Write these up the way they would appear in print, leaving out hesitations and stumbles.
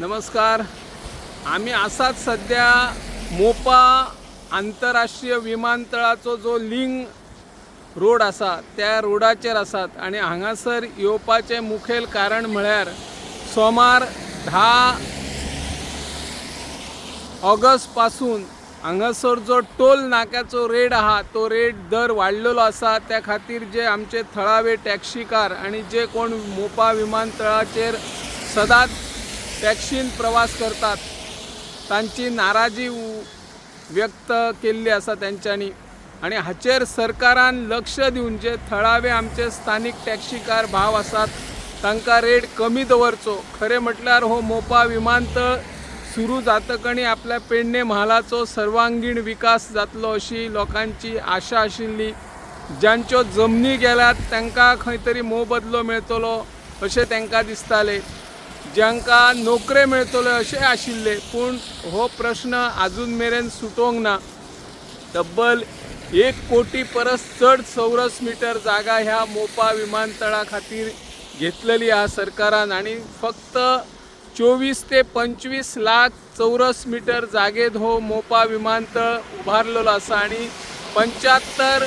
नमस्कार. आम्ही असाच सध्या मोपा आंतरराष्ट्रीय विमानतळाचो जो लिंक रोड असा त्या रोडाचेर आसात आणि हांगासर येवपाचे मुखेल कारण म्हळ्यार सोमार 10 ऑगस्ट पासून हांगासर जो टोल नाक्याचो रेट आहा तो रेट दर वाडलेलो आसा. त्या खातीर जे आमचे थळावे टॅक्सीकार आणि जे कोण मोपा विमानतळाचेर सदांच टॅक्सीन प्रवास करतात तांची नाराजी व्यक्त केल्ली आसा तेंच्यांनी. आणि हाचेर सरकारान लक्ष दिवन जे थळावे आमचे स्थानिक टॅक्सीकार भाव आसात तांकां रेट कमी दवरचो. खरें म्हटल्यार हो मोपा विमानतळ सुरू जातकणी आपल्या पेडणे म्हालाचो सर्वांगीण विकास जातलो अशी लोकांची आशा आशिल्ली. ज्यांच्यो जमनी गेल्यात तांकां खंय तरी मोबदलो मेळटलो अशें तांकां दिसतालें. ज्यांकां नोकऱ्यो मेळटल्यो अशें आशिल्ले, पूण हो प्रश्न आजून मेरेन सुटोंक ना. तब्बल 1 कोटी परस चड चौरस मिटर जागा ह्या मोपा विमानतळा खातीर घेतलेली आहा सरकारान आणि फक्त 24 ते 25 लाख चौरस मिटर जागेत हो मोपा विमानतळ उभारलेलो आसा आणि 75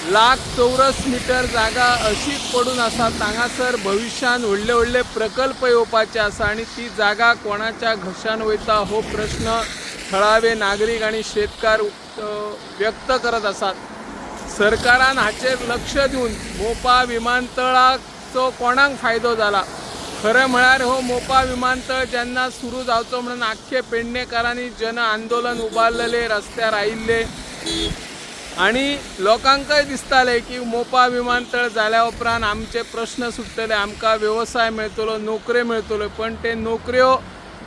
लाख चौरस मिटर जागा अशीच पडून आसा. हांगासर भविष्यान व्हडले व्हडले प्रकल्प येवपाचे आसा आणि ती जागा कोणाच्या घशान वयता हो प्रश्न थळावे नागरीक आणि शेतकार व्यक्त करत आसात. सरकारान हाचेर लक्ष दिवन मोपा विमानतळाचो कोणाक फायदो जाला. खरें म्हळ्यार हो मोपा विमानतळ जेन्ना सुरू जावचो म्हणून आख्खे पेडणेकारांनी जन आंदोलन उबारलेले, रस्त्यार आयिल्ले आणि लोकांकय दिसताले की मोपा विमानतळ जाल्या उपरांत आमचे प्रश्न सुट्टले, आमकां व्यवसाय मेळटलो, नोकऱ्यो मेळटल्यो. पण ते नोकऱ्यो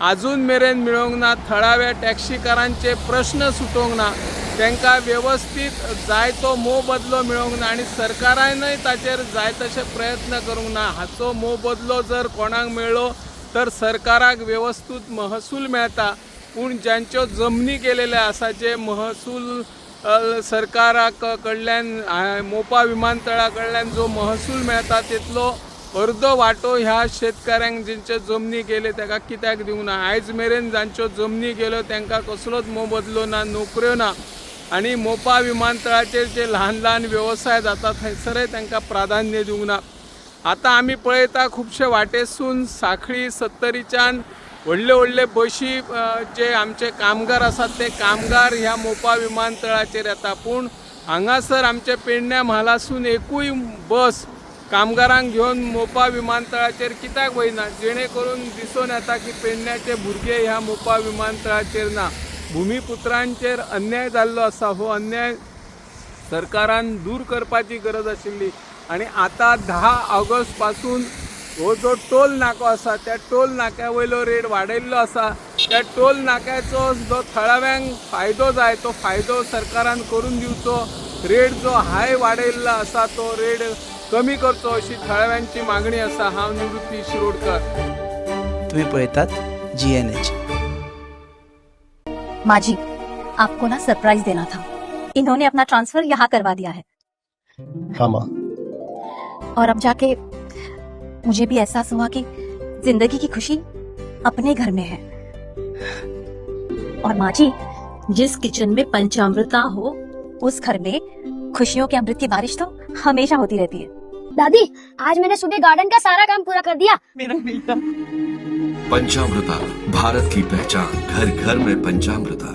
आजून मेरेन मेळोंक ना. थळाव्या टॅक्सीकारांचे प्रश्न सुटोंक ना. तांकां व्यवस्थीत जाय तो मोबदलो मेळोंक ना आणि सरकारानय ताचेर जाय तशे प्रयत्न करूंक ना. हाचो मोबदलो जर कोणाक मेळ्ळो तर सरकाराक व्यवस्थीत महसूल मेळटा, पूण ज्यांच्यो जमनी गेलेले आसा, जे महसूल सरकाराक कडल्यान मोपा विमानतळा कडल्यान जो महसूल मेळटा तितलो अर्दो वांटो ह्या शेतकाऱ्यांक जेंचे जमनी गेले ताका कित्याक दिवंक ना. आयज मेरेन जांच्यो जमनी गेल्यो तांकां कसलोच मोबदलो ना, नोकऱ्यो ना आणि मोपा विमानतळाचेर जे ल्हान ल्हान व्यवसाय जातात थंयसरय तांकां प्राधान्य दिवंक ना. आतां आमी पळयता खुबशे वाटेसून सांखळी सत्तरीच्यान व्हडले व्हडले बशी जे आमचे कामगार आसात ते कामगार ह्या मोपा विमानतळाचेर येता. पूण हांगासर आमचे पेडण्या म्हालासून एकूय बस कामगारांक घेवन मोपा विमानतळाचेर कित्याक वयना, जेणे करून दिसून येता की पेडण्याचे भुरगे ह्या मोपा विमानतळाचेर ना. भुमिपुत्रांचेर अन्याय जाल्लो आसा. हो अन्याय सरकारान दूर करपाची गरज आशिल्ली. आणि आता 10 ऑगस्ट पासून हो जो टोल नाको आसा त्या टोल नाक्या वयलो रेट वाडयल्लो आसा. त्या टोल नाक्याचो जो थळाव्यांक फायदो जाय तो फायदो सरकारान करून दिवचो. रेट जो हाय वाडयल्लो आसा तो रेट कमी करचो अशी थळाव्यांची मागणी आसा. हांव निवृत्ती शिरोडकर. तुम्ही पळयतात GNH. माजी, आपको ना सरप्राइज देना था. इन्होंने अपना ट्रांसफर यहाँ करवा दिया है. हाँ माँ. और अब जाके मुझे भी एहसास हुआ कि जिंदगी की खुशी अपने घर में है. और माँ जी, जिस किचन में पंचामृता हो उस घर में खुशियों के अमृत की बारिश तो हमेशा होती रहती है. दादी, आज मैंने सुबह गार्डन का सारा काम पूरा कर दिया. मेरा बेटा. पंचामृता, भारत की पहचान, घर घर में पंचामृता.